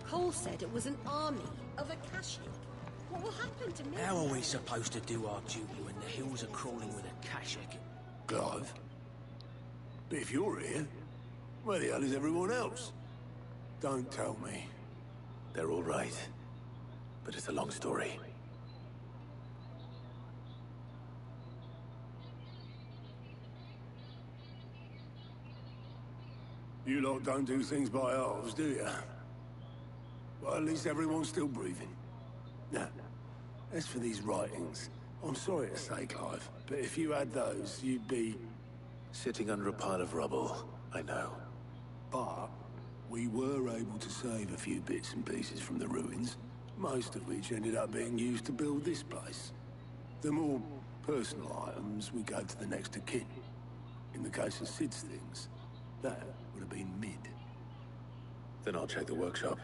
Paul said it was an army of Akashic. What will happen to me? How are we supposed to do our duty when the hills are crawling with Akashic? Clive? But if you're here, where the hell is everyone else? Don't tell me. They're all right. But it's a long story. You lot don't do things by halves, do you? Well, at least everyone's still breathing. Now, as for these writings, I'm sorry to say, Clive, but if you had those, you'd be... Sitting under a pile of rubble, I know. But we were able to save a few bits and pieces from the ruins, most of which ended up being used to build this place. The more personal items we gave to the next of kin. In the case of Sid's things, that would have been mid. Then I'll check the workshop.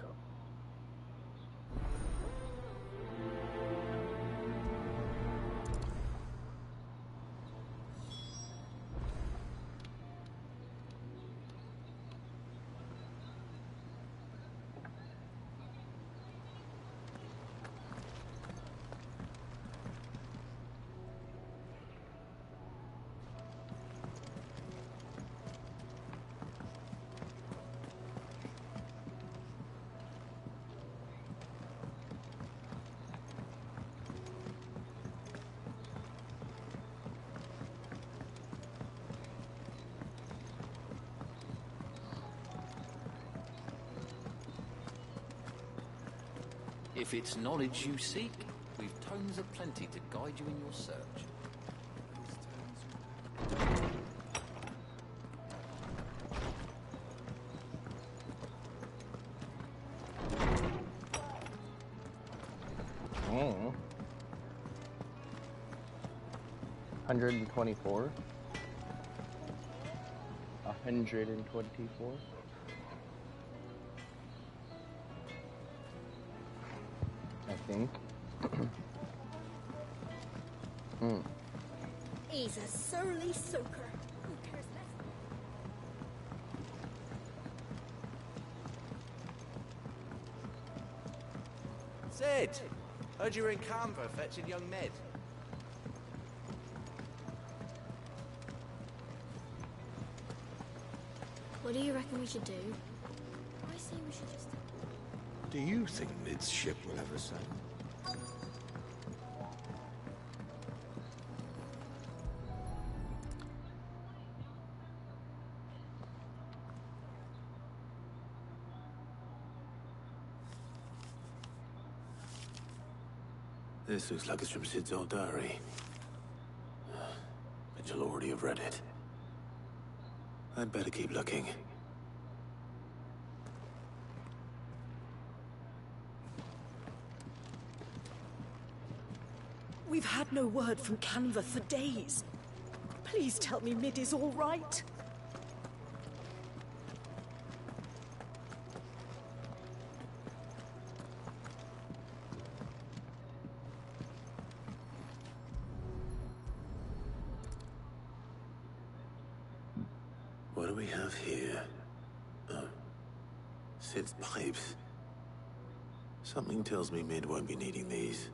If it's knowledge you seek, we've tomes aplenty to guide you in your search. Oh. 124. 124. I think. He's a surly soaker. Who cares less? Sid! Heard you were in Canva fetching young Ned. What do you reckon we should do? I say we should just... Do you think Nid's ship will ever sail? This looks like it's from Sid's old diary. But you'll already have read it. I'd better keep looking. We've had no word from Canva for days. Please tell me Mid is all right. What do we have here? Oh. Sid's pipes. Something tells me Mid won't be needing these.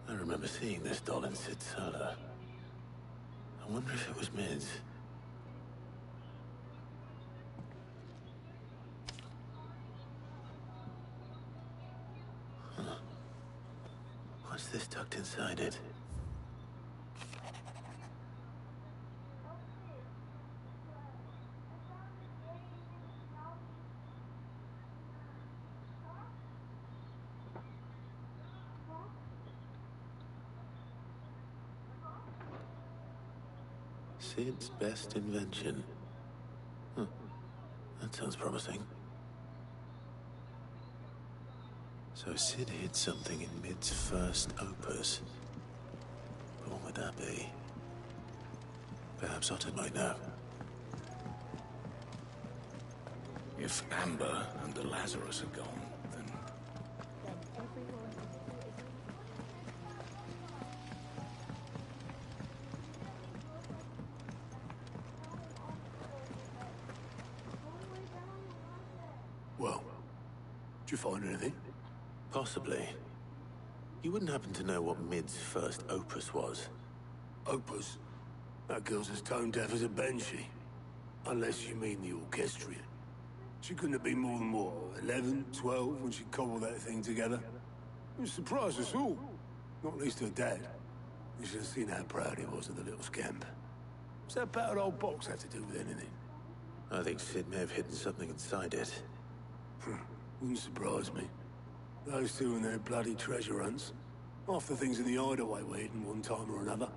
I remember seeing this doll in Sid's cellar. I wonder if it was Mid's. Huh. What's this tucked inside it? Sid's best invention. Huh. That sounds promising. So Sid hid something in Mid's first opus. But what would that be? Perhaps Otter might know. If Amber and the Lazarus are gone, then... Did you find anything? Possibly. You wouldn't happen to know what Mid's first opus was? Opus? That girl's as tone deaf as a banshee. Unless you mean the orchestrion. She couldn't have been more than, what, 11, 12 when she cobbled that thing together? It surprised us all. Not least her dad. You should have seen how proud he was of the little scamp. What's that battered old box have to do with anything? I think Sid may have hidden something inside it. Wouldn't surprise me. Those two and their bloody treasure hunts. Half the things in the hideaway were hidden one time or another.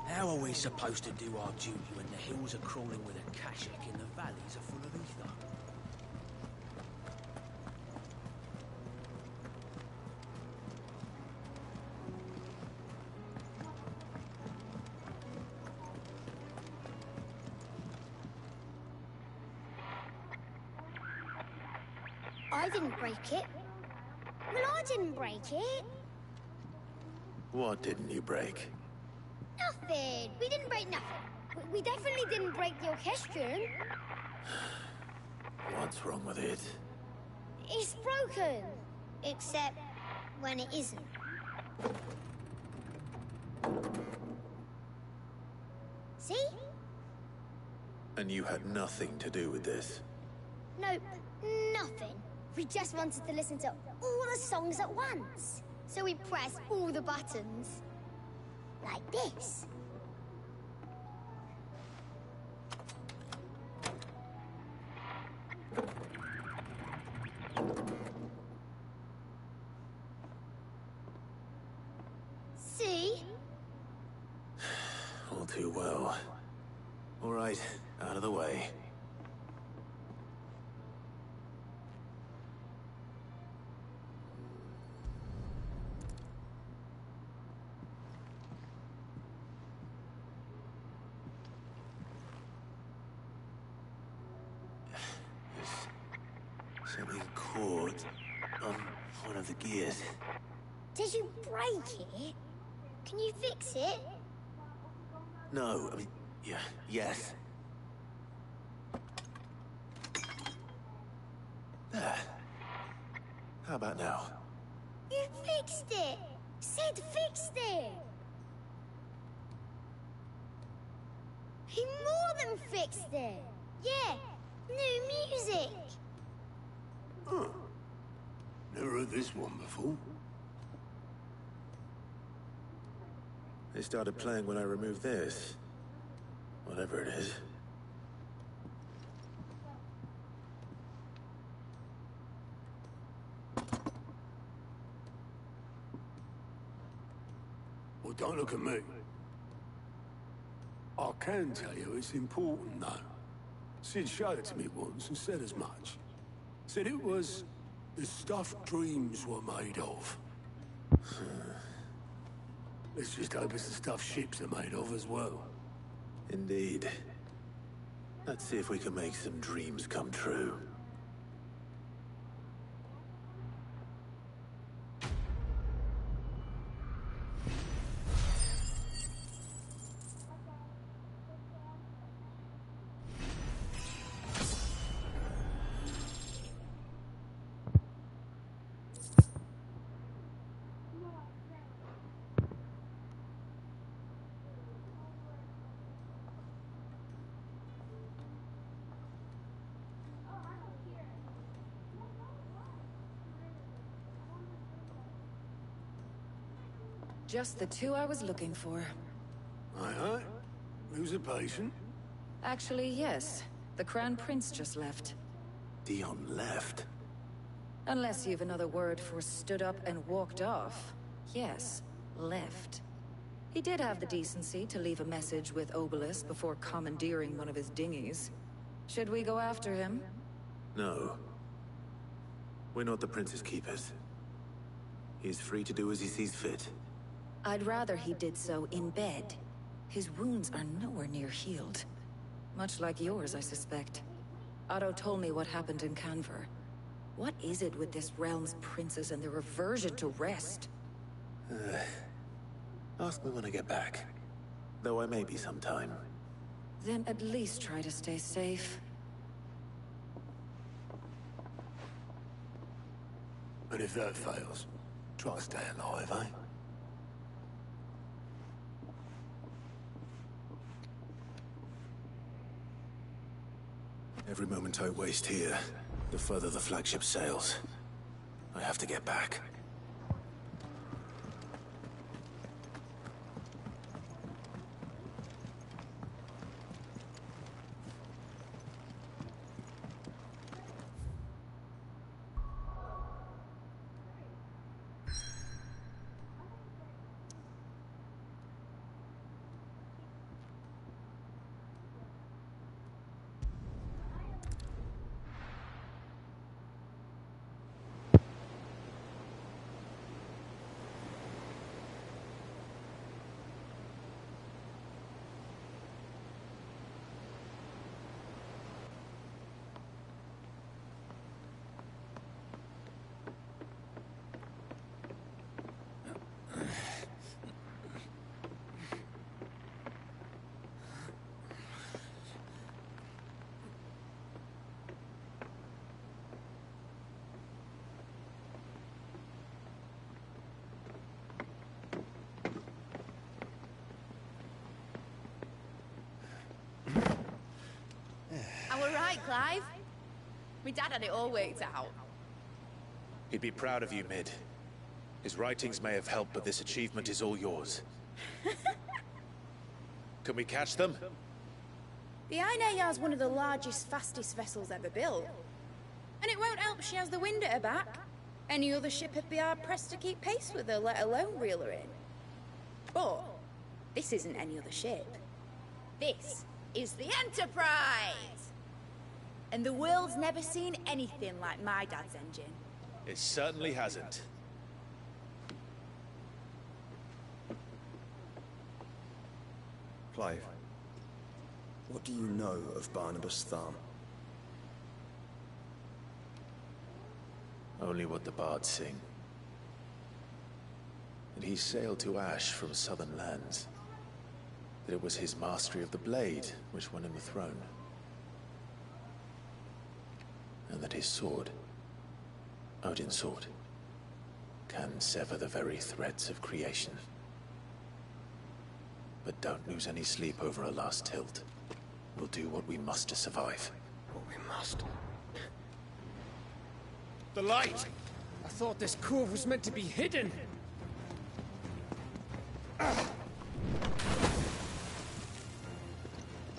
How are we supposed to do our duty when the hills are crawling with a Akashic and the valleys are full of ether? I didn't break it. Well, I didn't break it. What didn't you break? Nothing. We didn't break nothing. We definitely didn't break the orchestrion. What's wrong with it? It's broken. Except when it isn't. See? And you had nothing to do with this? Nope, nothing. We just wanted to listen to all the songs at once. So we pressed all the buttons. Like this. See? All too well. All right, out of the way. Something caught on one of the gears. Did you break it? Can you fix it? No, I mean, yeah, yes. There. How about now? You fixed it! Sid fixed it! He more than fixed it! Yeah, new music! Huh. Never heard this one before. They started playing when I removed this. Whatever it is. Well, don't look at me. I can tell you it's important, though. Sid showed it to me once and said as much. Said it was the stuff dreams were made of. Let's just hope it's the stuff ships are made of as well. Indeed. Let's see if we can make some dreams come true. Just the two I was looking for. Aye, aye. Who's a patient? Actually, yes. The Crown Prince just left. Dion left? Unless you've another word for stood up and walked off. Yes, left. He did have the decency to leave a message with Obelisk before commandeering one of his dinghies. Should we go after him? No. We're not the Prince's keepers. He's free to do as he sees fit. I'd rather he did so in bed. His wounds are nowhere near healed. Much like yours, I suspect. Otto told me what happened in Canver. What is it with this realm's princes and their aversion to rest? Ask me when I get back. Though I may be sometime. Then at least try to stay safe. But if that fails, try to stay alive, eh? Every moment I waste here, the further the flagship sails. I have to get back. Right, Clive? My dad had it all worked out. He'd be proud of you, Mid. His writings may have helped, but this achievement is all yours. Can we catch them? The Ainayar's one of the largest, fastest vessels ever built. And it won't help she has the wind at her back. Any other ship would be hard-pressed to keep pace with her, let alone reel her in. But this isn't any other ship. This is the Enterprise! And the world's never seen anything like my dad's engine. It certainly hasn't. Clive, what do you know of Barnabas Thumb? Only what the bards sing. That he sailed to Ash from southern lands. That it was his mastery of the blade which won him the throne. And that his sword, Odin's sword, can sever the very threads of creation. But don't lose any sleep over a last tilt. We'll do what we must to survive. What we must. The light! I thought this cove was meant to be hidden.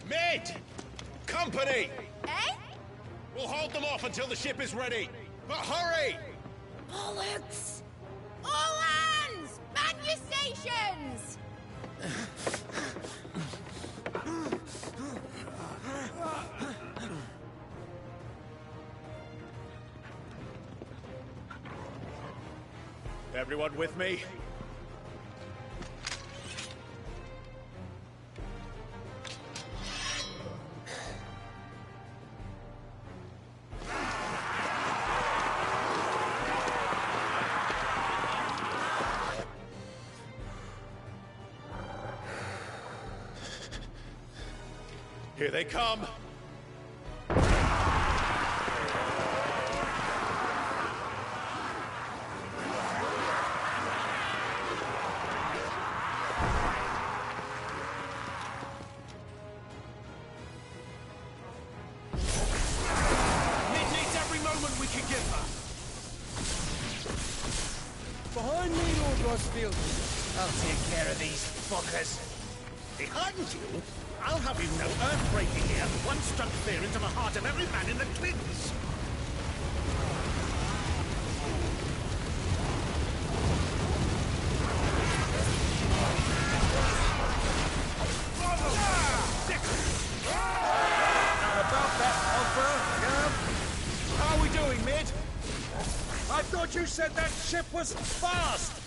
Mid! Company! Eh? We'll hold them off until the ship is ready. But hurry! Bollocks! All hands! Man your stations! Everyone with me? Here they come! Behind me, Lord Rosfield. I'll take care of these fuckers. Behind you? I'll have you know earth-breaking here. One struck fear into the heart of every man in the Twins. About that offer, how are we doing, Mid? I thought you said that ship was fast!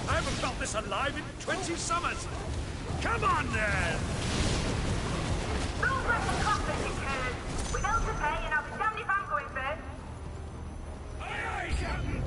I haven't felt this alive in 20 summers. Come on, then! Rules record conflict incurred. Without to pay, and I'll be damned if I'm going first. Aye, aye, Captain!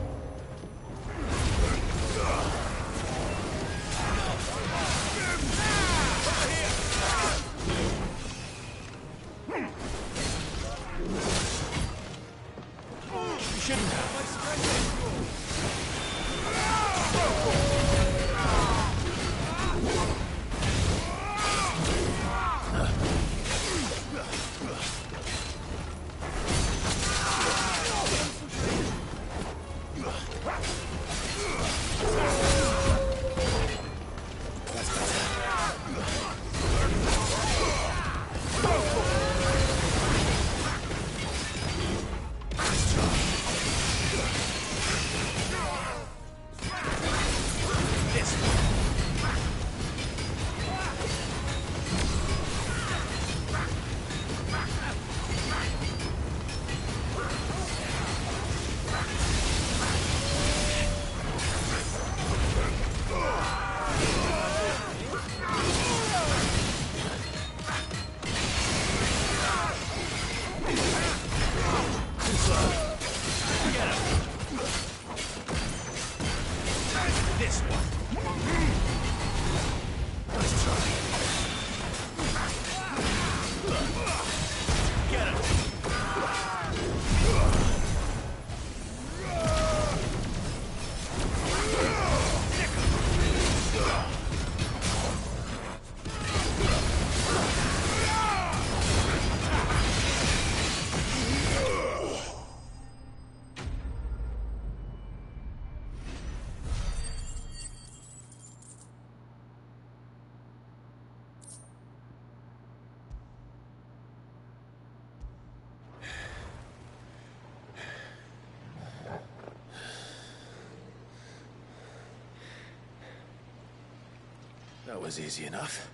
That was easy enough.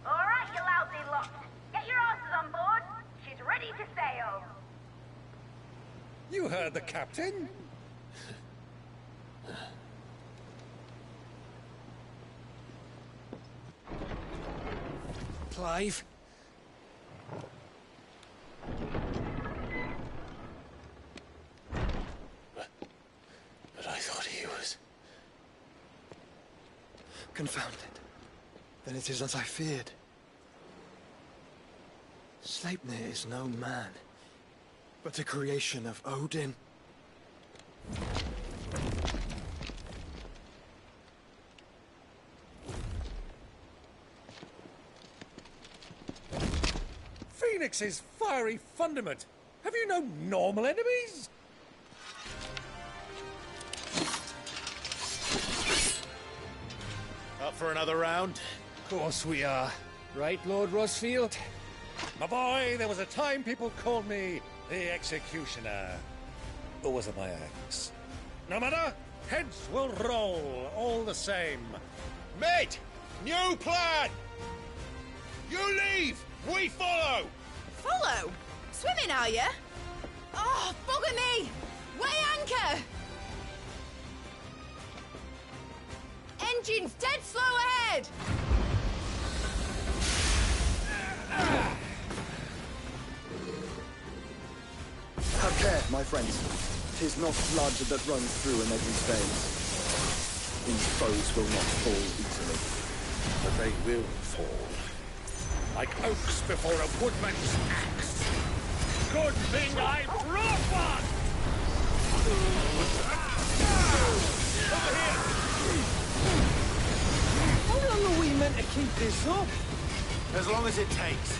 All right, you lousy lot. Get your asses on board. She's ready to sail. You heard the captain. Clive? But I thought he was... Confounded. Then it is as I feared. Sleipnir is no man, but a creation of Odin. Phoenix's fiery fundament. Have you no normal enemies? Up for another round? Of course we are. Right, Lord Rosfield? My boy, there was a time people called me the Executioner. Or was it my axe? No matter, heads will roll all the same. Mate! New plan! You leave! We follow! Follow? Swimming, are you? Oh, bugger me! Weigh anchor! Engine's dead slow ahead! Have care, my friends. 'Tis not blood that runs through in every vein. These foes will not fall easily. But they will fall. Like oaks before a woodman's axe. Good thing I brought one! Over here! How long are we meant to keep this up? As long as it takes.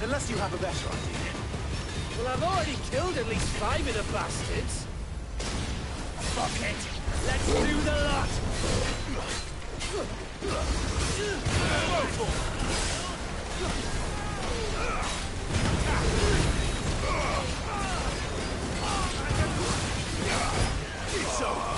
Unless you have a better idea. Well, I've already killed at least 5 of the bastards. Fuck it! Let's do the lot! It's over!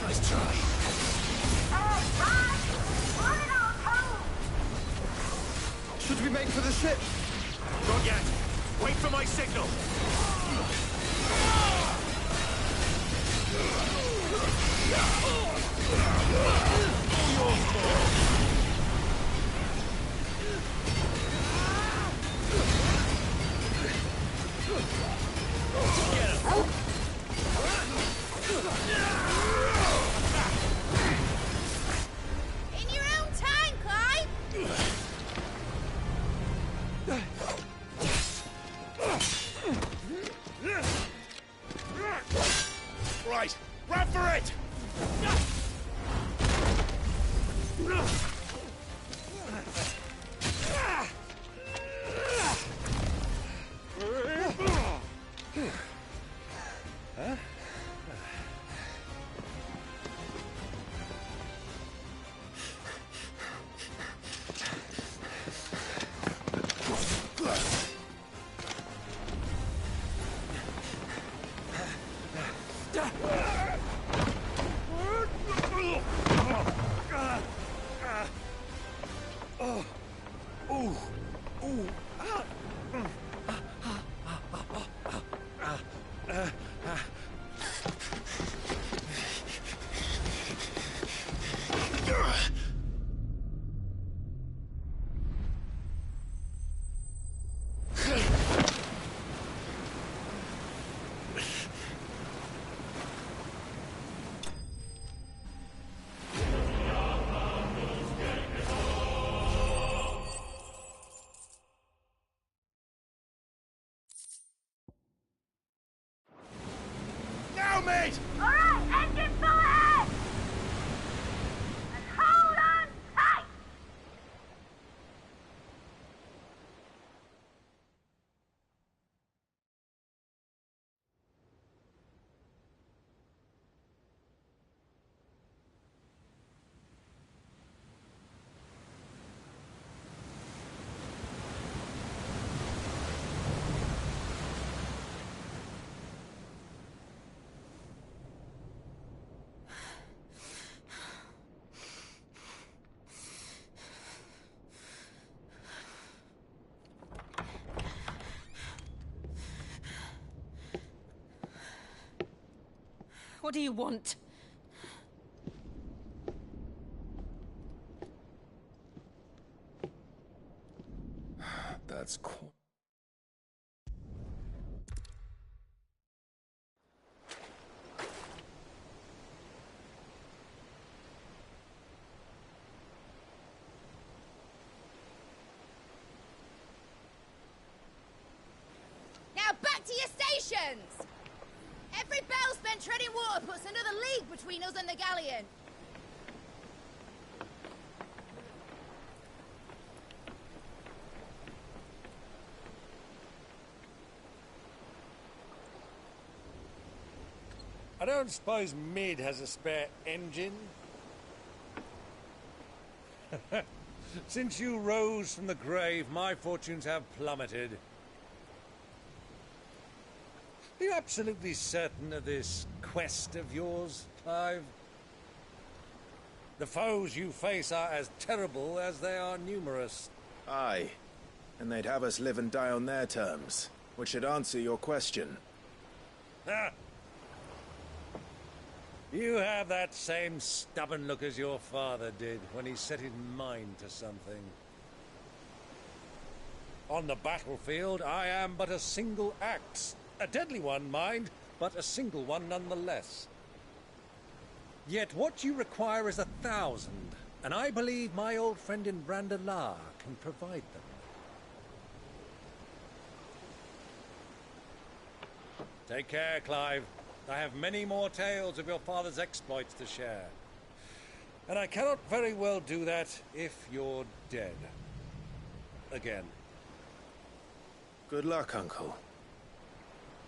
Nice try. Should we make for the ship? Not yet. Wait for my signal. In your own time, Clive! Right, run for it! What do you want? That's cool. Now back to your stations! Every bell spent treading water puts another league between us and the galleon. I don't suppose Mid has a spare engine? Since you rose from the grave, my fortunes have plummeted. Are you absolutely certain of this quest of yours, Clive? The foes you face are as terrible as they are numerous. Aye. And they'd have us live and die on their terms, which should answer your question. Ah! You have that same stubborn look as your father did when he set his mind to something. On the battlefield, I am but a single axe. A deadly one, mind, but a single one nonetheless. Yet what you require is 1,000, and I believe my old friend in Brandalar can provide them. Take care, Clive. I have many more tales of your father's exploits to share. And I cannot very well do that if you're dead. Again. Good luck, Uncle.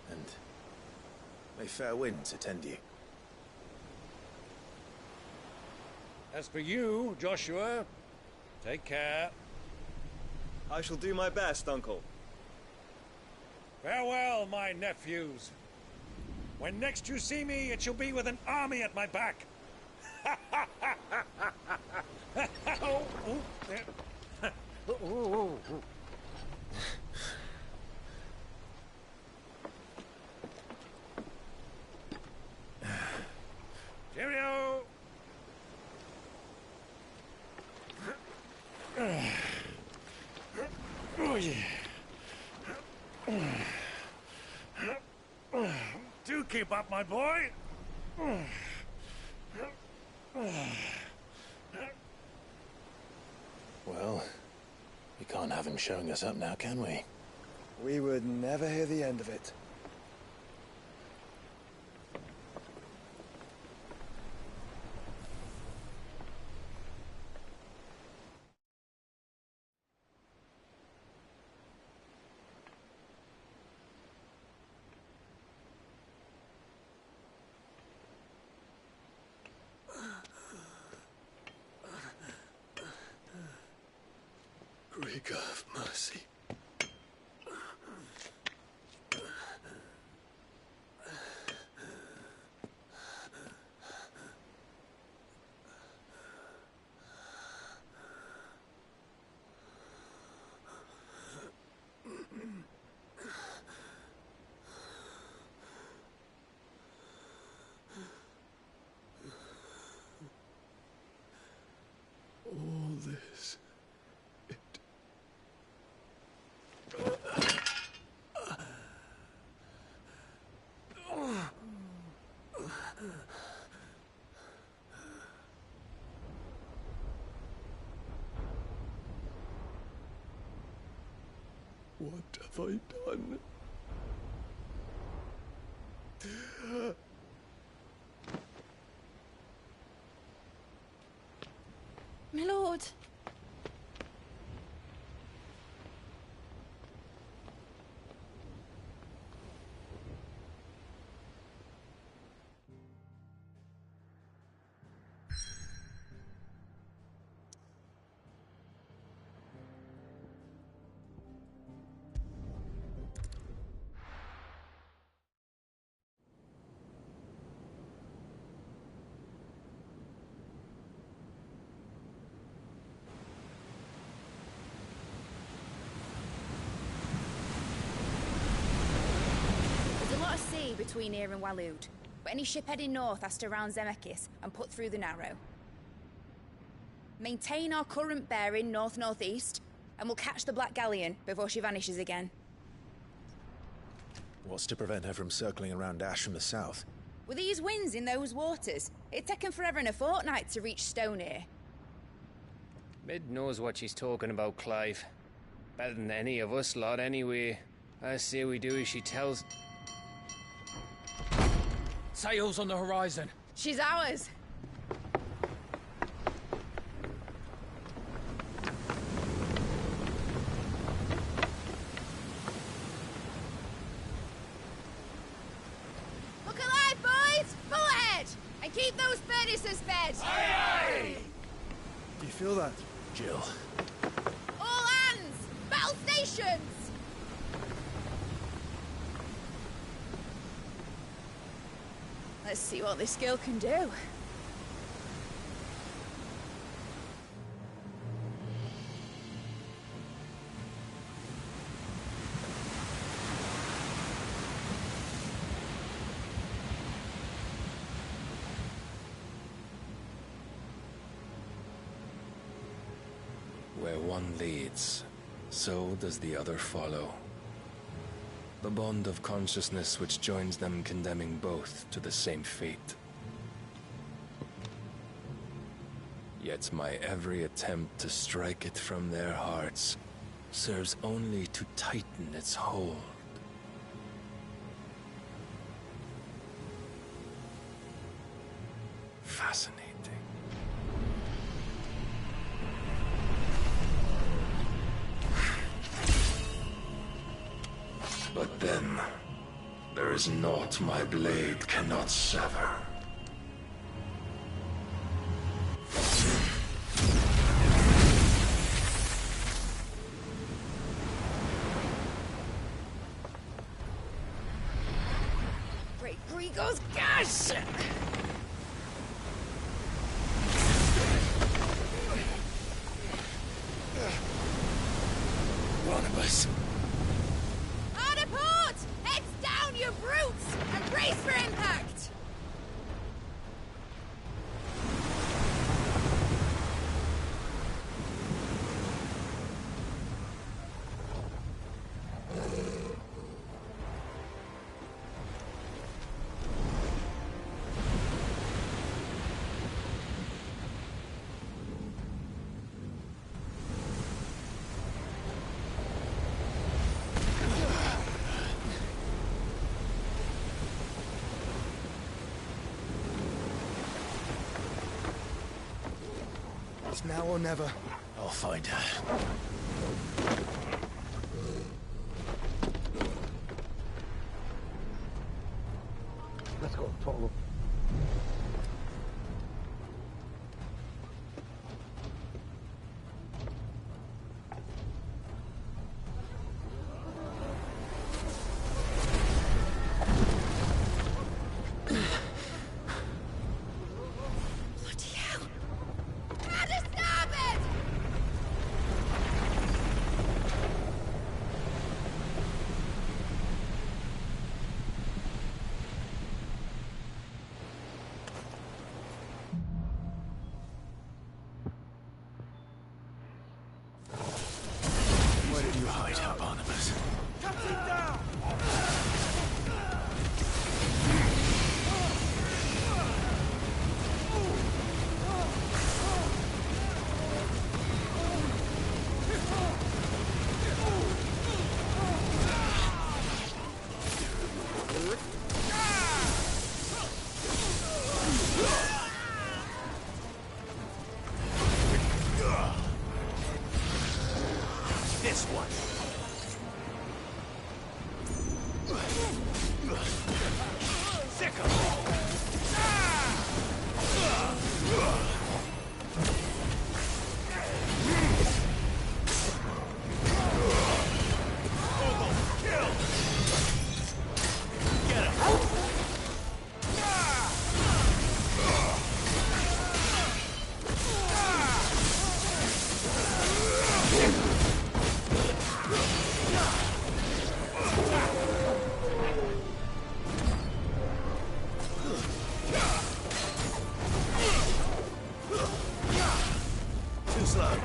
And may fair winds attend you. As for you, Joshua, take care. I shall do my best, Uncle. Farewell, my nephews. When next you see me, it shall be with an army at my back. Cheerio! Oh, yeah. Do keep up, my boy. Well, we can't have him showing us up now, can we? We would never hear the end of it. Greek of mercy. All this. What have I done? My lord. There's a lot of sea between here and Waloed. but any ship heading north has to round Zemeckis and put through the Narrow. Maintain our current bearing north-northeast, and we'll catch the Black Galleon before she vanishes again. What's to prevent her from circling around Ash from the south? With these winds in those waters, it'd taken forever and a fortnight to reach Stonehere. Mid knows what she's talking about, Clive. Better than any of us lot, anyway. I say we do as she tells. Sails on the horizon. She's ours. Look alive, boys! Pull ahead! And keep those furnaces fed! Aye, aye! Do you feel that? Jill. All hands! Battle stations! Let's see what this girl can do. Where one leads, so does the other follow. The bond of consciousness which joins them condemning both to the same fate. Yet my every attempt to strike it from their hearts serves only to tighten its hold. Fascinating. But then, there is naught my blade cannot sever. Great Grigos, gosh! Barnabas. Heads down, you brutes! And brace for impact! It's now or never. I'll find her. Let's go, follow. Where did you hide her, Barnabas? This one. slow.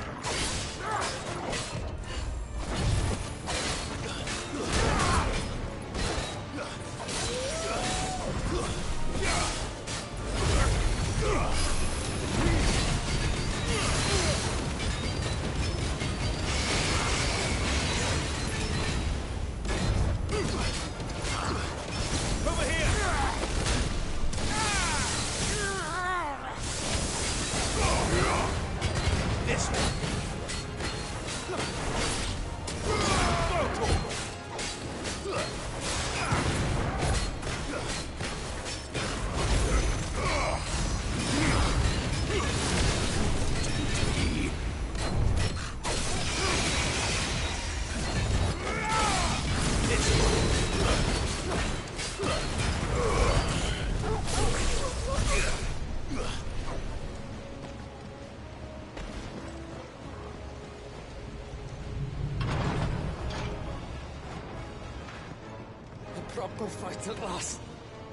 Proper fight at last.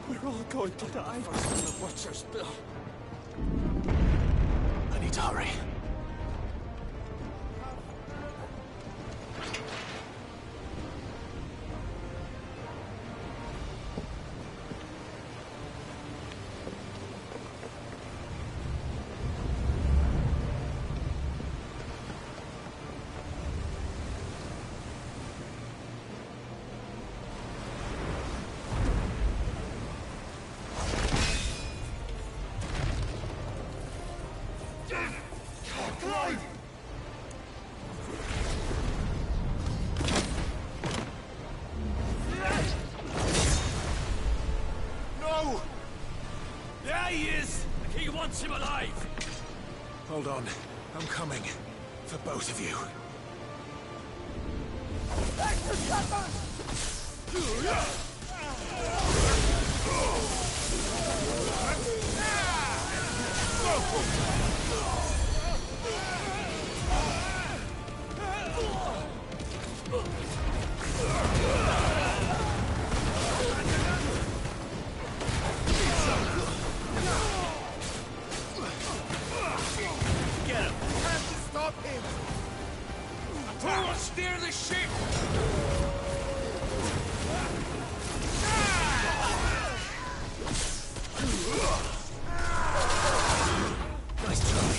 We're all going to die. First on the butcher's bill. I need to hurry. No! There he is! The king wants him alive! Hold on. I'm coming. For both of you. Get him! We have to stop him! Who will steer the ship? Nice try.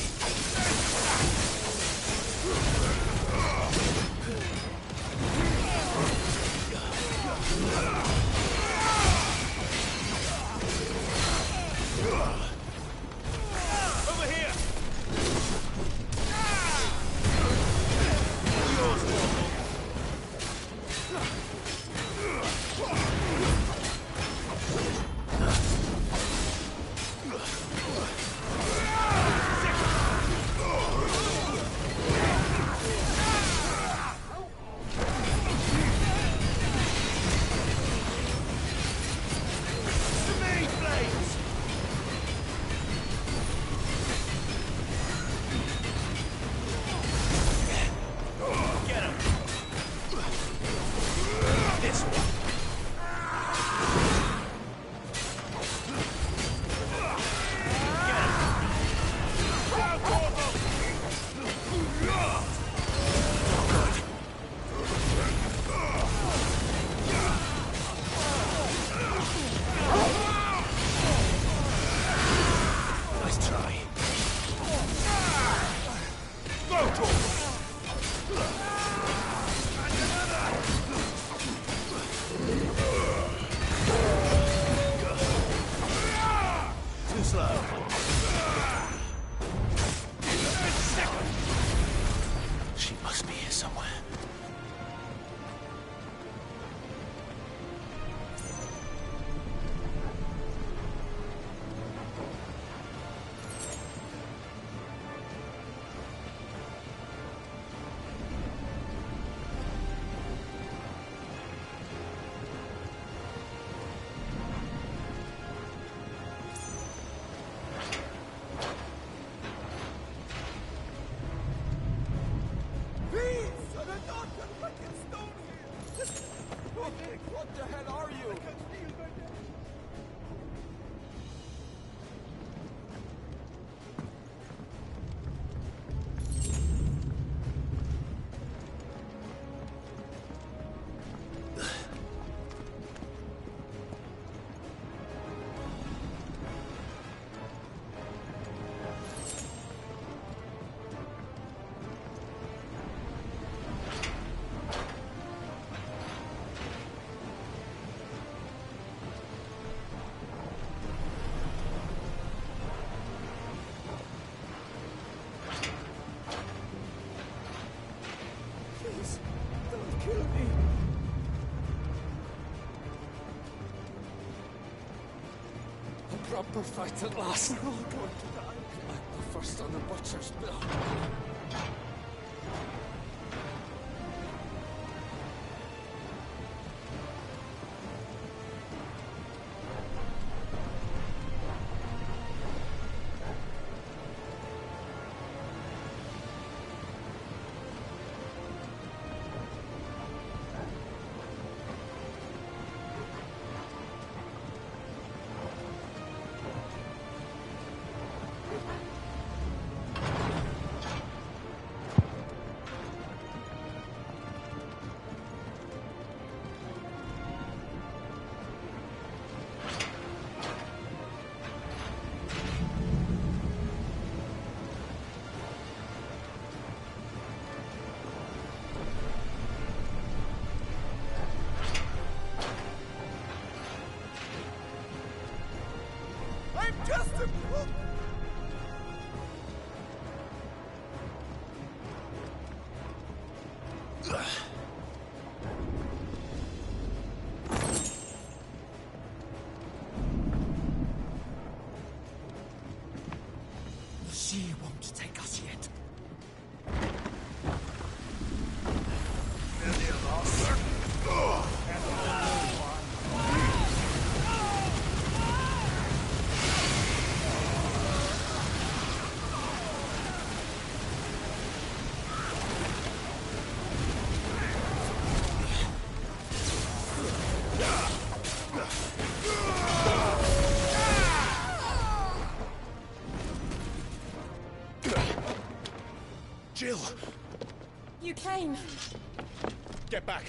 Over here! kill me. A proper fight at last. We're all going to die. The first on the butcher's bill. Just a cook. The sea won't take us yet. Many of us. Jill! You came. Get back!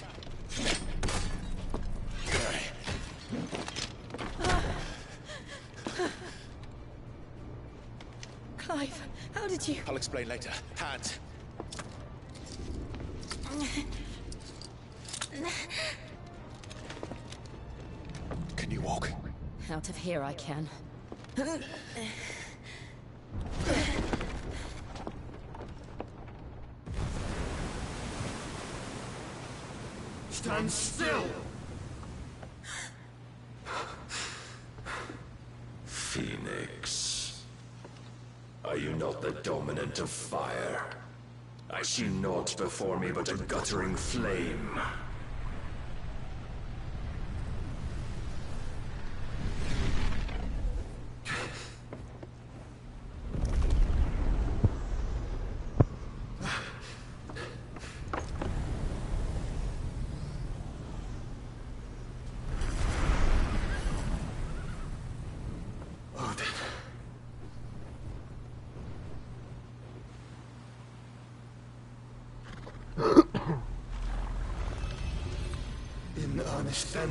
Clive, how did you... I'll explain later. Hands. Can you walk? Out of here I can. Stand still! Phoenix. Are you not the dominant of fire? I see naught before me but a guttering flame. In earnest, then.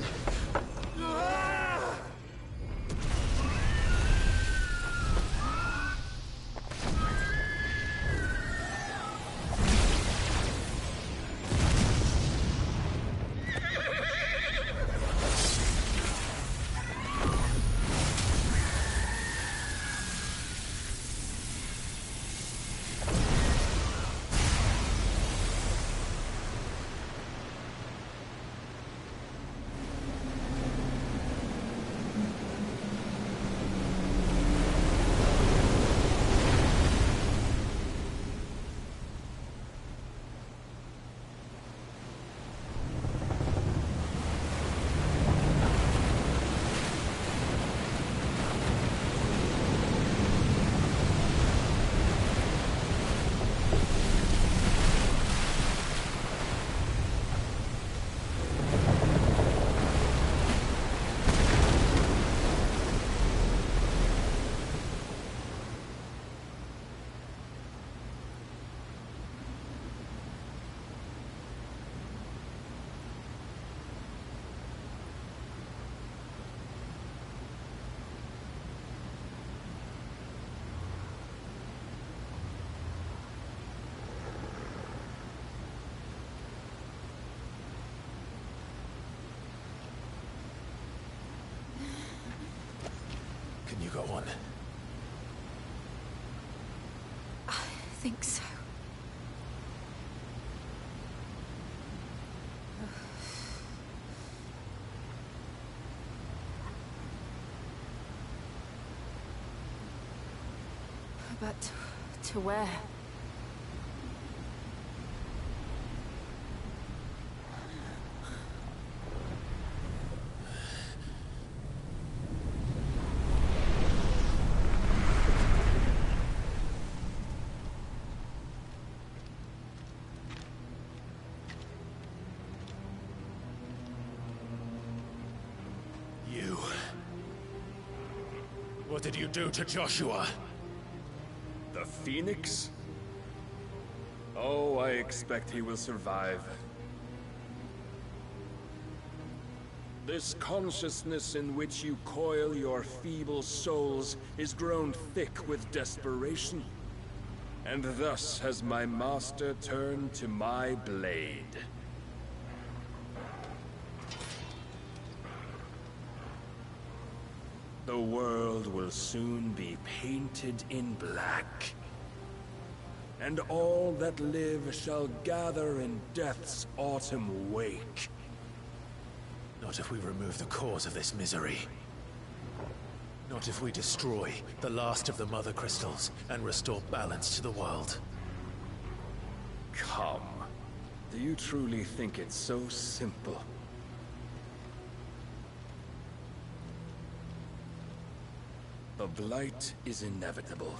Can you go on? I think so. But to where? You... What did you do to Joshua? The Phoenix? Oh, I expect he will survive. This consciousness in which you coil your feeble souls is grown thick with desperation. And thus has my master turned to my blade. The world will soon be painted in black. And all that live shall gather in death's autumn wake. Not if we remove the cause of this misery. Not if we destroy the last of the Mother Crystals and restore balance to the world. Come. Do you truly think it's so simple? The Blight is inevitable.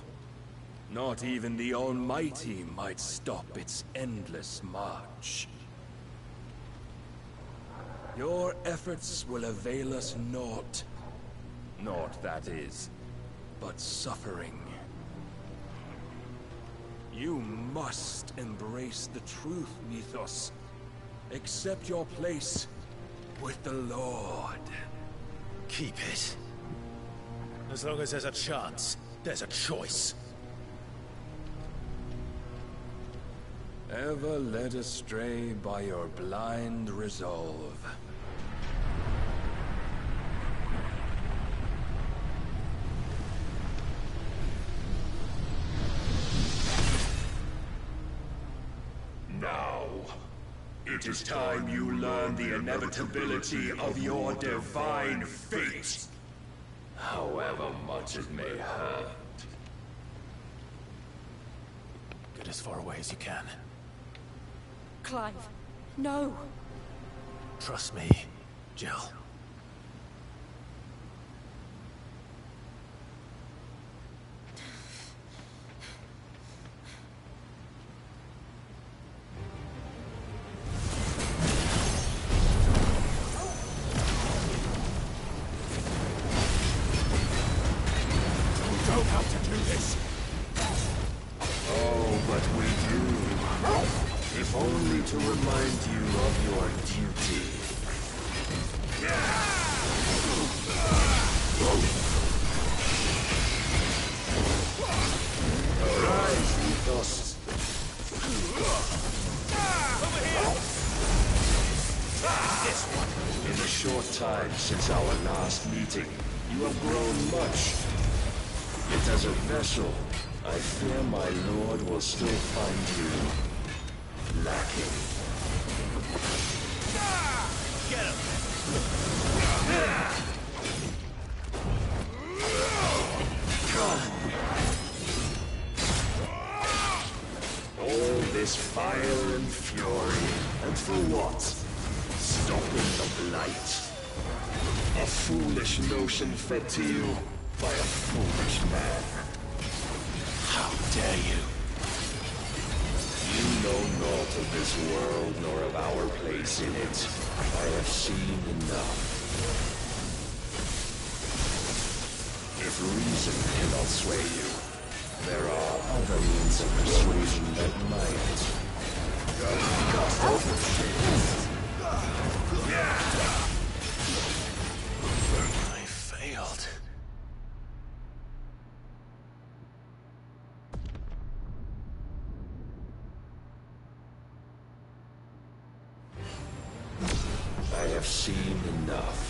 Not even the Almighty might stop its endless march. Your efforts will avail us naught. Naught, that is, but suffering. You must embrace the truth, Mythos. Accept your place with the Lord. Keep it. As long as there's a chance, there's a choice. Ever led astray by your blind resolve. Now, it is time you learn the inevitability of your divine fate. However much it may hurt. Get as far away as you can. Clive, no. Trust me, Jill. If only to remind you of your duty. Arise, Mythos. Over here! This one. In the short time since our last meeting, you have grown much. Yet as a vessel, I fear my lord will still find you lacking. Get him! All this fire and fury, and for what? Stopping the blight. A foolish notion fed to you by a foolish man. How dare you? You know naught of this world, nor of our place in it. I have seen enough. If reason cannot sway you, there are other means of persuasion that might. I failed. I have seen enough.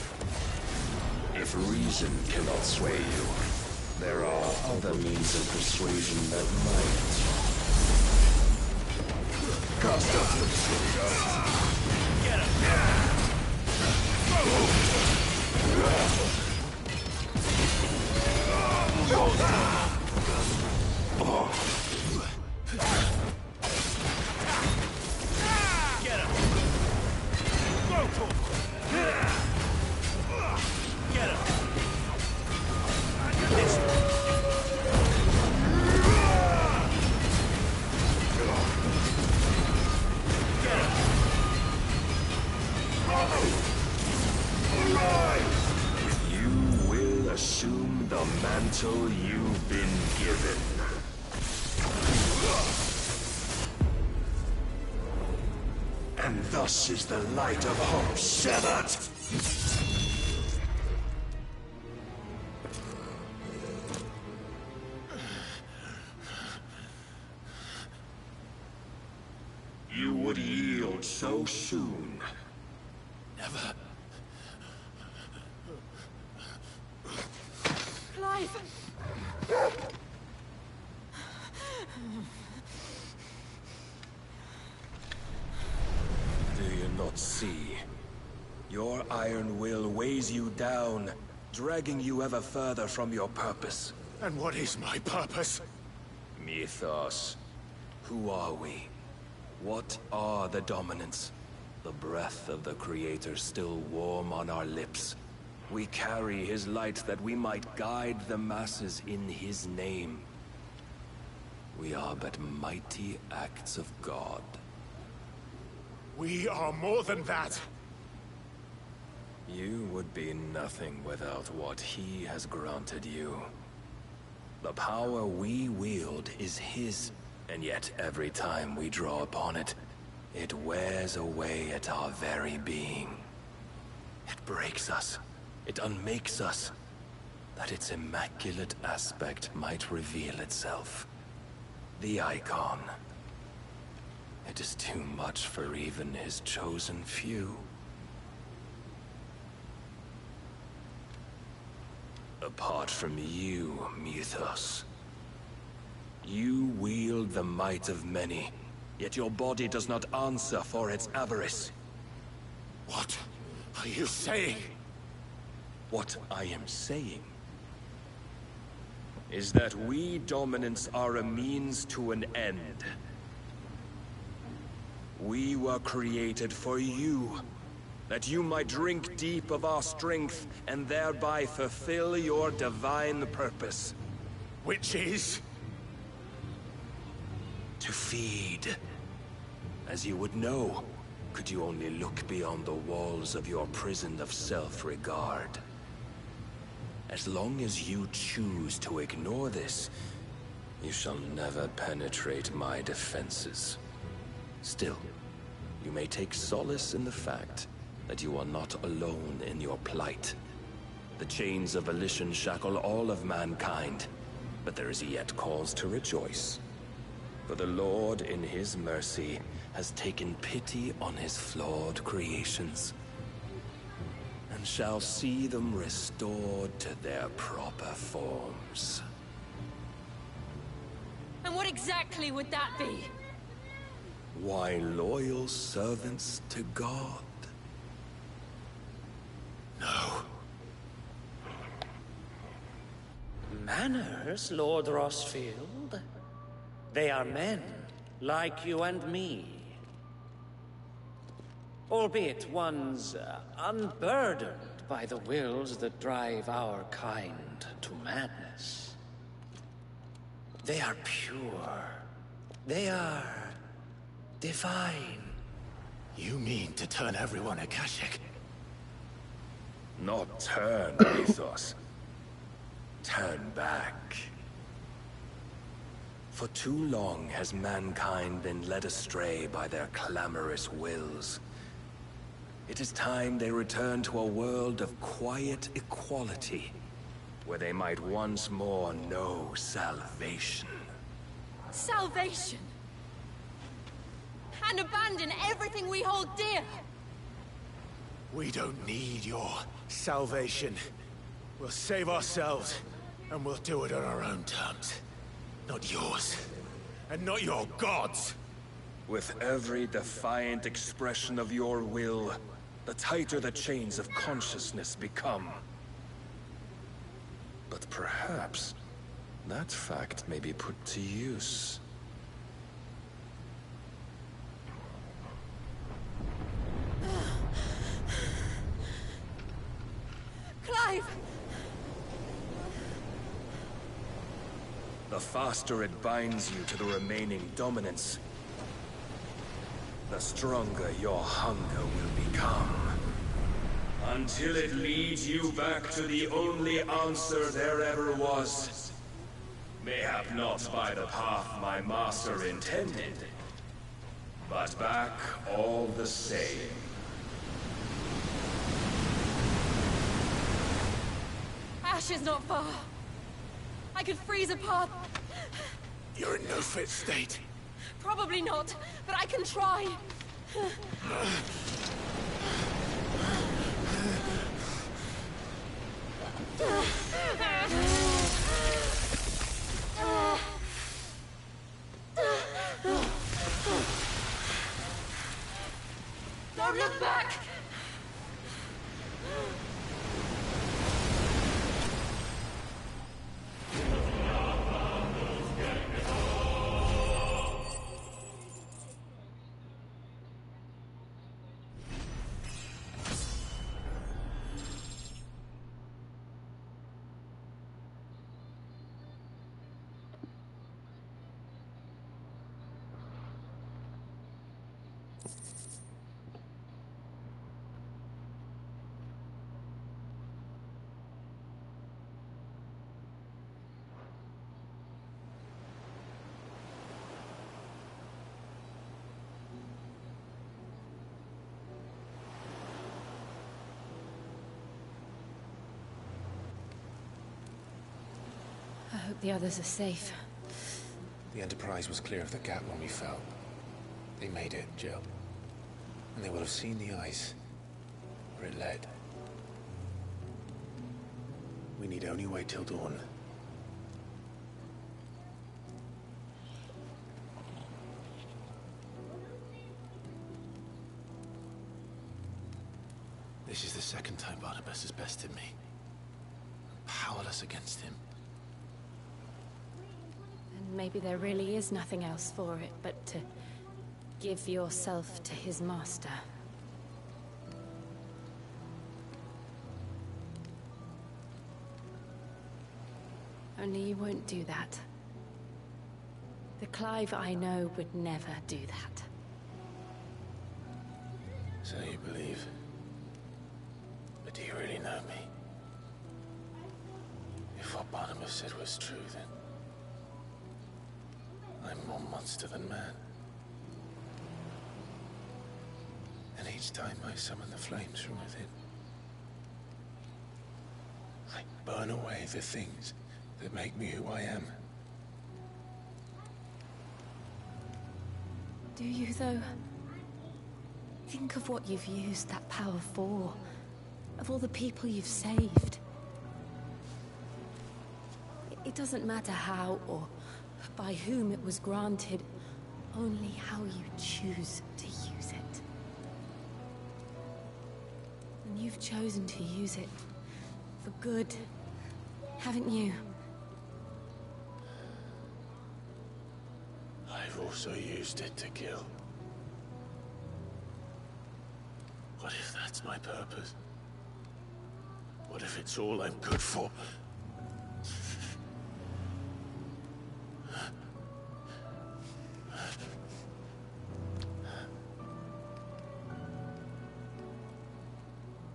If reason cannot sway you, there are other means of persuasion that might. Cast up your Get him! mantle you've been given. And thus is the light of hope severed. You would yield so soon. Never. Clive! Do you not see? Your iron will weighs you down, dragging you ever further from your purpose. And what is my purpose? Mythos. Who are we? What are the dominants? The breath of the Creator still warm on our lips. We carry his light that we might guide the masses in his name. We are but mighty acts of God. We are more than that. You would be nothing without what he has granted you. The power we wield is his, and yet every time we draw upon it, it wears away at our very being. It breaks us. It unmakes us, that its immaculate aspect might reveal itself. The icon. It is too much for even his chosen few. Apart from you, Mythos. You wield the might of many, yet your body does not answer for its avarice. What are you saying? What I am saying is that we dominants are a means to an end. We were created for you, that you might drink deep of our strength and thereby fulfill your divine purpose. Which is? To feed. As you would know, could you only look beyond the walls of your prison of self-regard. As long as you choose to ignore this, you shall never penetrate my defenses. Still, you may take solace in the fact that you are not alone in your plight. The chains of volition shackle all of mankind, but there is yet cause to rejoice. For the Lord, in his mercy, has taken pity on his flawed creations, and shall see them restored to their proper forms. And what exactly would that be? Why, loyal servants to God. No. Manners, Lord Rosfield? They are men, like you and me. Albeit ones unburdened by the wills that drive our kind to madness. They are pure. They are divine. You mean to turn everyone Akashic? Not turn, Mythos. Turn back. For too long has mankind been led astray by their clamorous wills. It is time they return to a world of quiet equality, where they might once more know salvation. Salvation! And abandon everything we hold dear! We don't need your salvation. We'll save ourselves, and we'll do it on our own terms. Not yours. And not your gods! With every defiant expression of your will, the tighter the chains of consciousness become. But perhaps that fact may be put to use. Clive! The faster it binds you to the remaining dominance, the stronger your hunger will become. Until it leads you back to the only answer there ever was. Mayhap not by the path my master intended, but back all the same. Ash is not far. I could freeze a path. You're in no fit state. Probably not, but I can try. Don't look back! I hope the others are safe. The Enterprise was clear of the gap when we fell. They made it, Jill. And they will have seen the ice where it led. We need only wait till dawn. This is the second time Barnabas has bested me. I'm powerless against him. And maybe there really is nothing else for it but to give yourself to his master. Only you won't do that. The Clive I know would never do that. So you believe? But do you really know me? If what Barnabas said was true, then I'm more monster than man. And each time I summon the flames from within, I burn away the things that make me who I am. Do you, though? Think of what you've used that power for. Of all the people you've saved. It doesn't matter how or by whom it was granted, only how you choose to use it. And you've chosen to use it for good, haven't you? I've also used it to kill. What if that's my purpose? What if it's all I'm good for?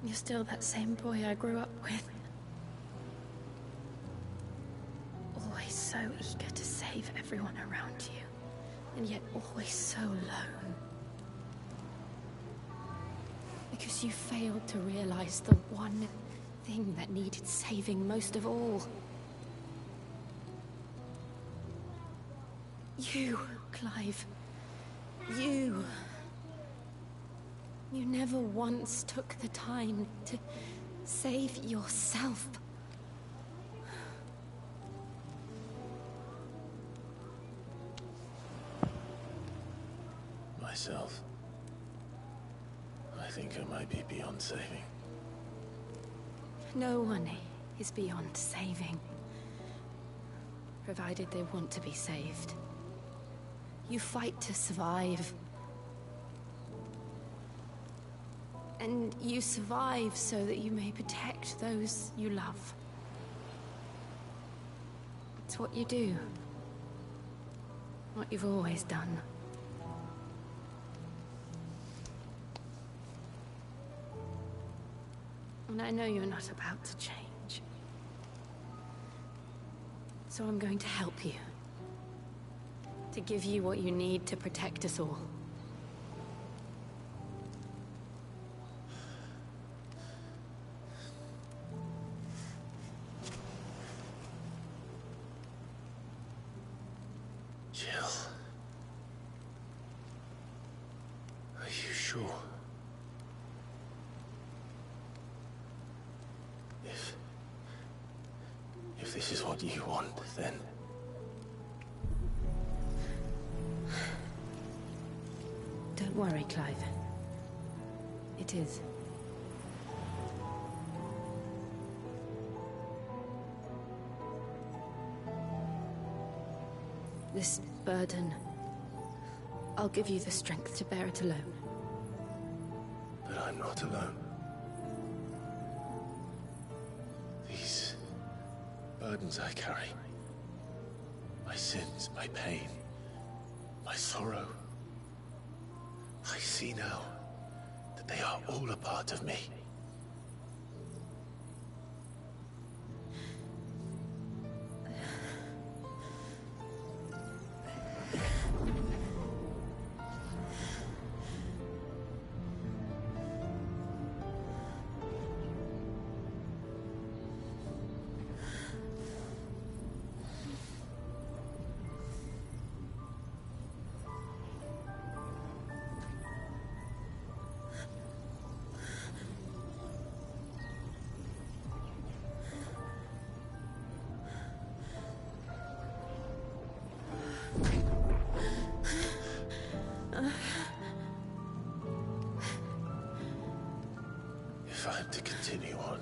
You're still that same boy I grew up with. Always so eager to save everyone around you, and yet always so alone. Because you failed to realize the one thing that needed saving most of all. You, Clive. You. You never once took the time to save yourself. Myself? I think I might be beyond saving. No one is beyond saving. Provided they want to be saved. You fight to survive. And you survive so that you may protect those you love. It's what you do. What you've always done. And I know you're not about to change. So I'm going to help you. To give you what you need to protect us all. Jill. Are you sure? If this is what you want, then... Don't worry, Clive. It is. This burden... I'll give you the strength to bear it alone. But I'm not alone. These burdens I carry, my sins, my pain, my sorrow, I see now that they are all a part of me. If I am to continue on,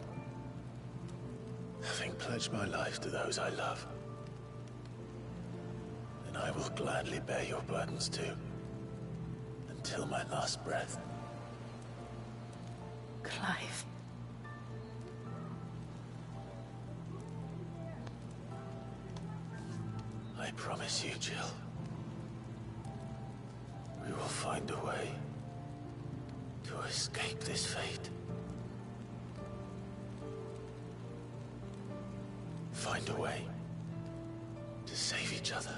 having pledged my life to those I love, then I will gladly bear your burdens too, until my last breath. Clive. I promise you, Jill, we will find a way to escape this fate. Find a way to save each other.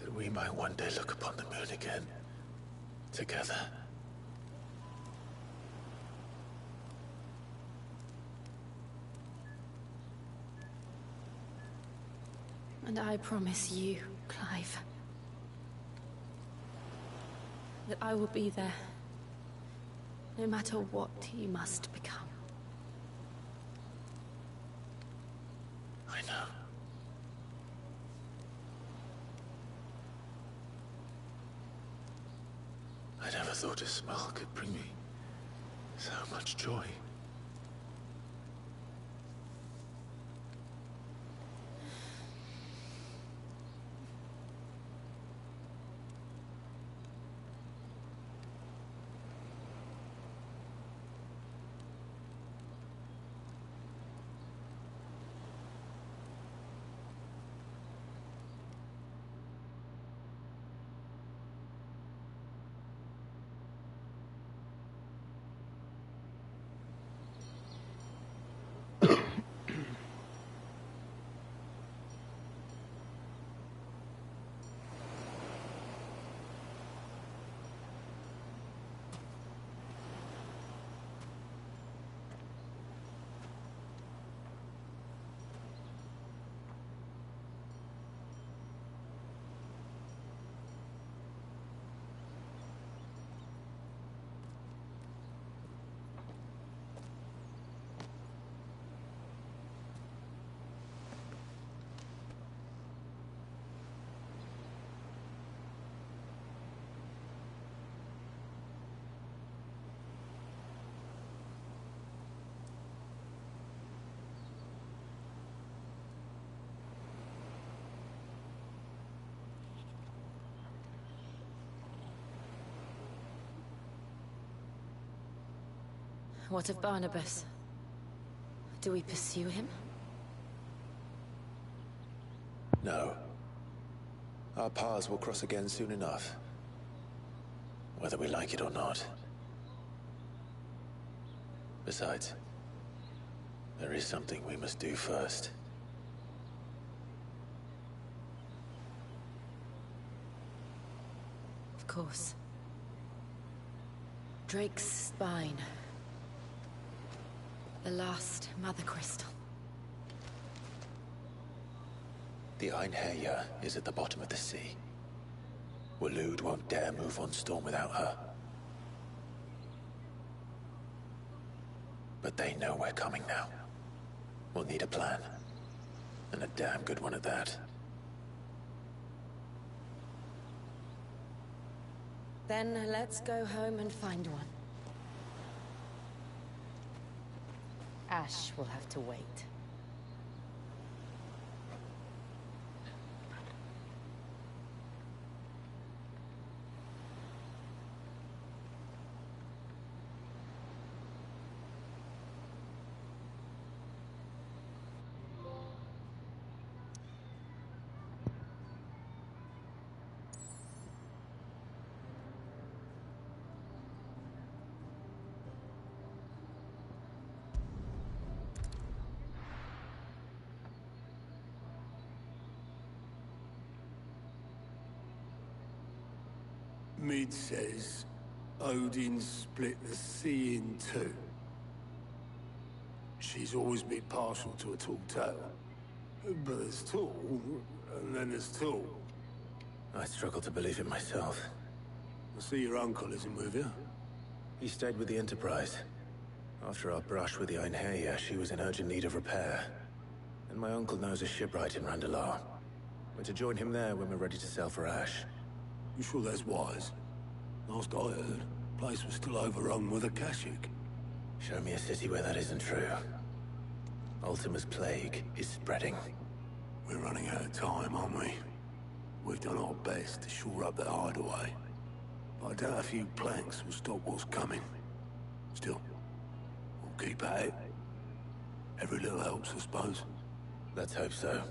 That we might one day look upon the moon again, together. And I promise you, Clive, that I will be there, no matter what you must become. I know. I never thought a smile could bring me so much joy. What of Barnabas? Do we pursue him? No. Our paths will cross again soon enough. Whether we like it or not. Besides, there is something we must do first. Of course. Drake's spine. The last Mother Crystal. The Einherjar is at the bottom of the sea. Waloed won't dare move on Storm without her. But they know we're coming now. We'll need a plan. And a damn good one at that. Then let's go home and find one. Ash will have to wait. Mid says Odin split the sea in two. She's always been partial to a tall tale. But there's tall, and then there's tall. I struggle to believe it myself. I see your uncle isn't with you. He stayed with the Enterprise. After our brush with the Einherjar, she was in urgent need of repair. And my uncle knows a shipwright in Randalar. We're to join him there when we're ready to sail for Ash. You sure that's wise? Last I heard, the place was still overrun with Akashic. Show me a city where that isn't true. Ultima's plague is spreading. We're running out of time, aren't we? We've done our best to shore up their hideaway. But I doubt a few planks will stop what's coming. Still, we'll keep at it. Every little helps, I suppose. Let's hope so.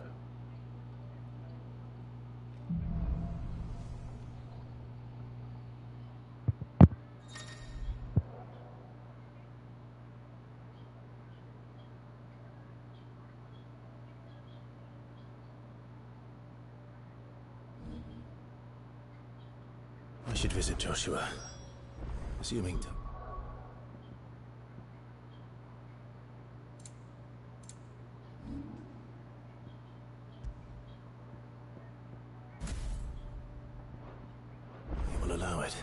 I should visit Joshua. Assuming to... He will allow it.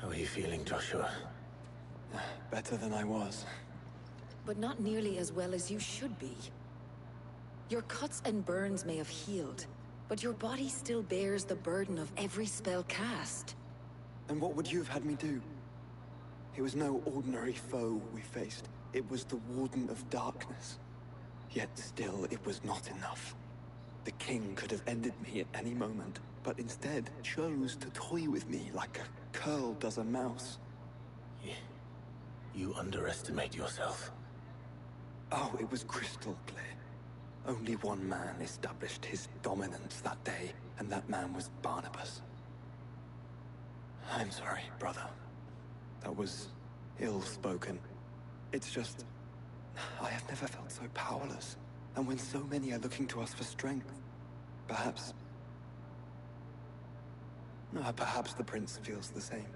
How are you feeling, Joshua? Better than I was. But not nearly as well as you should be. Your cuts and burns may have healed, But your body still bears the burden of every spell cast. And what would you have had me do? It was no ordinary foe we faced. It was the Warden of Darkness. Yet still, it was not enough. The king could have ended me at any moment, but instead chose to toy with me like a curl does a mouse. You underestimate yourself. Oh, it was crystal clear. Only one man established his dominance that day, and that man was Barnabas. I'm sorry, brother. That was ill-spoken. It's just... I have never felt so powerless. And when so many are looking to us for strength, perhaps... No, perhaps the prince feels the same.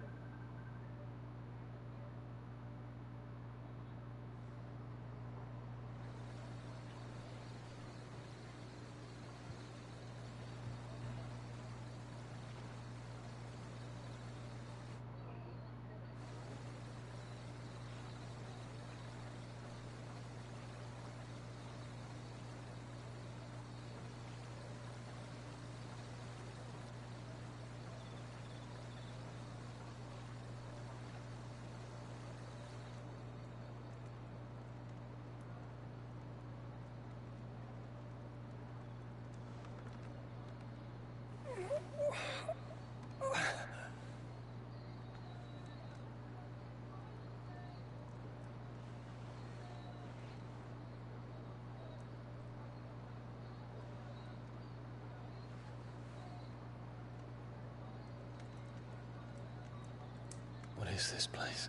What is this place?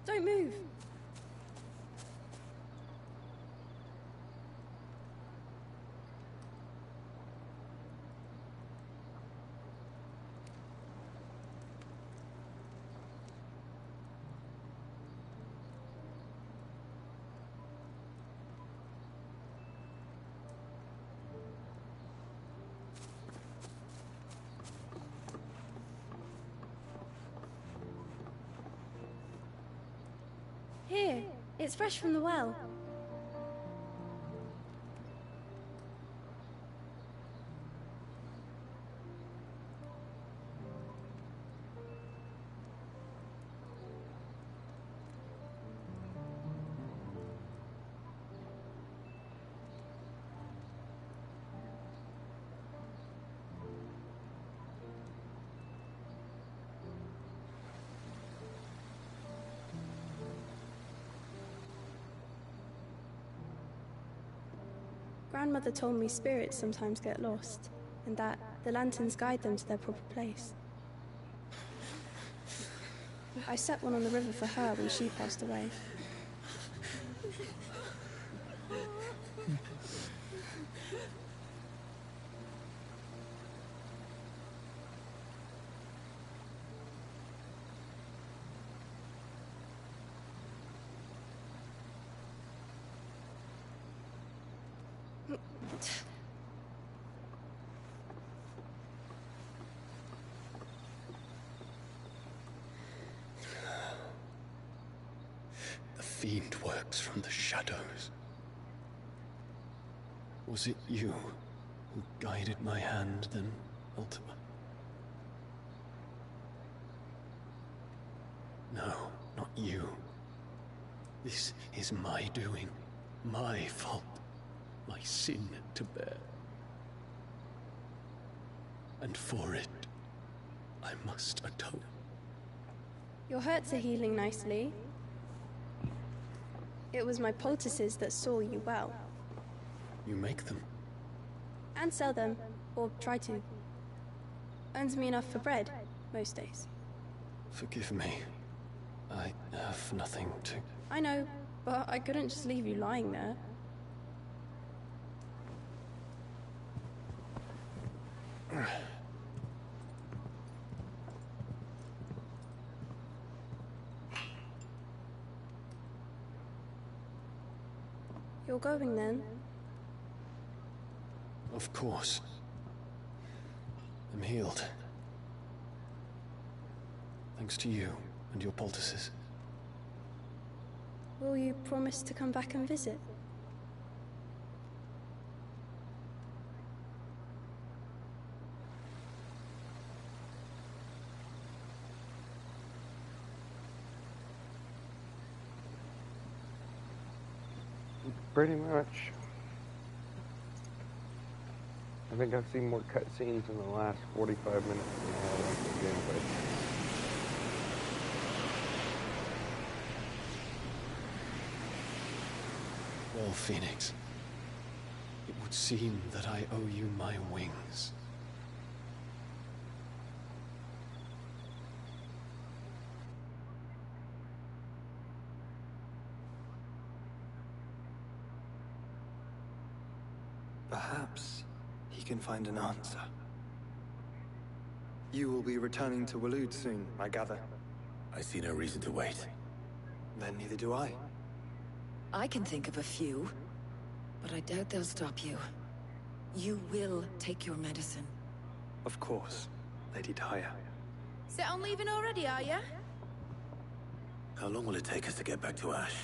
Don't move. Here, it's fresh from the well. Grandmother told me spirits sometimes get lost, and that the lanterns guide them to their proper place. I set one on the river for her when she passed away. The fiend works from the shadows. Was it you who guided my hand then, Ultima? No, not you. This is my doing, my fault, my sin to bear. And for it, I must atone. Your hurts are healing nicely. It was my poultices that saw you well. You make them? And sell them, or try to. Earns me enough for bread, most days. Forgive me. I have nothing to... I know, but I couldn't just leave you lying there. You're going then? Of course. I'm healed. Thanks to you and your poultices. Will you promise to come back and visit? Pretty much. I think I've seen more cutscenes in the last 45 minutes than I have actual gameplay. Well, Phoenix, it would seem that I owe you my wings. Perhaps he can find an answer. You will be returning to Waloed soon, I gather. I see no reason to wait. Then neither do I. I can think of a few, but I doubt they'll stop you. You will take your medicine. Of course, Lady Daya. Set on leaving already, are ya? How long will it take us to get back to Ash?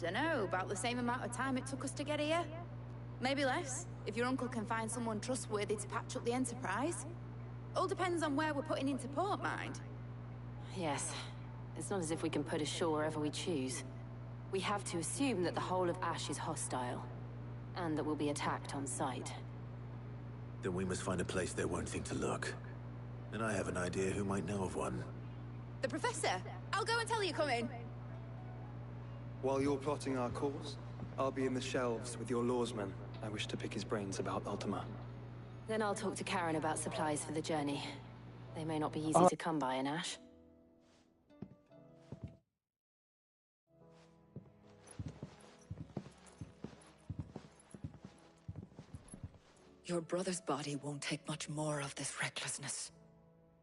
Dunno, about the same amount of time it took us to get here. Maybe less, if your uncle can find someone trustworthy to patch up the Enterprise. All depends on where we're putting into port, mind. Yes. It's not as if we can put ashore wherever we choose. We have to assume that the whole of Ash is hostile, and that we'll be attacked on sight. Then we must find a place they won't think to look. And I have an idea who might know of one. The Professor! I'll go and tell you come in. While you're plotting our course, I'll be in the shelves with your lawsman. I wish to pick his brains about Ultima. Then I'll talk to Karen about supplies for the journey. They may not be easy to come by in Ash. Your brother's body won't take much more of this recklessness.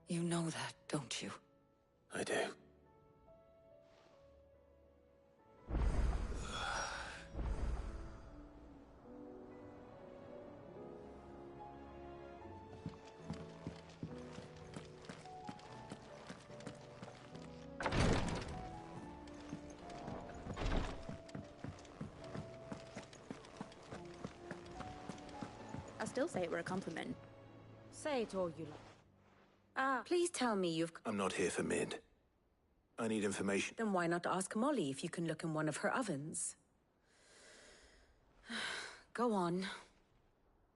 You know that, don't you? I do. I still say it were a compliment. Say it all you like. Please tell me you've... I'm not here for Mid. I need information. Then why not ask Molly if you can look in one of her ovens? Go on.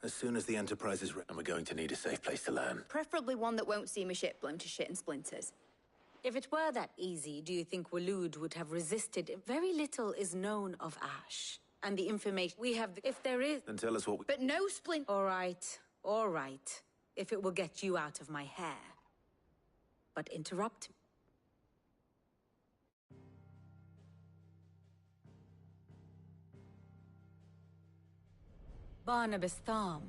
As soon as the Enterprise is ready, we're going to need a safe place to land. Preferably one that won't see my ship blown to shit and splinters. If it were that easy, do you think Waloed would have resisted? Very little is known of Ash. And the information we have, if there is... Then tell us what we... But no splint... All right. If it will get you out of my hair. But interrupt me. Barnabas Tharm.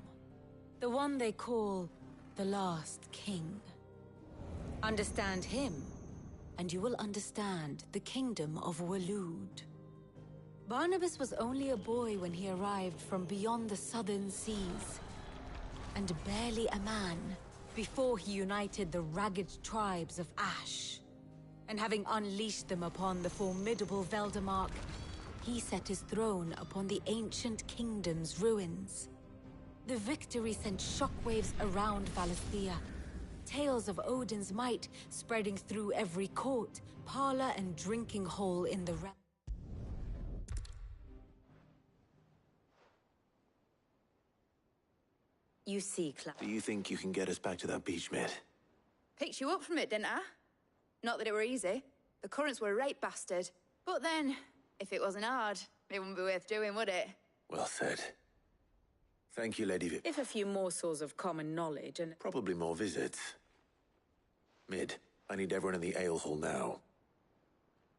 The one they call the Last King. Understand him, and you will understand the kingdom of Waloed. Barnabas was only a boy when he arrived from beyond the southern seas, and barely a man before he united the ragged tribes of Ash. And having unleashed them upon the formidable Veldamark, he set his throne upon the ancient kingdom's ruins. The victory sent shockwaves around Valisthea, tales of Odin's might spreading through every court, parlor, and drinking hole in the realm. You see, Cloud. Do you think you can get us back to that beach, Mid? Picked you up from it, didn't I? Not that it were easy. The currents were a right bastard. But then, if it wasn't hard, it wouldn't be worth doing, would it? Well said. Thank you, Lady If a few morsels of common knowledge and... Probably more visits. Mid, I need everyone in the ale hall now.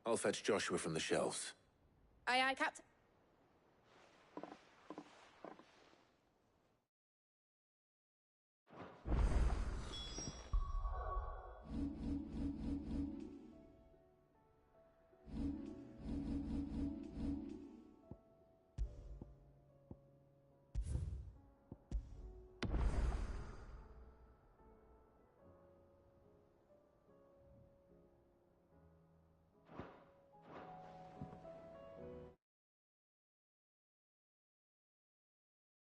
I'll fetch Joshua from the shelves. Aye, Captain.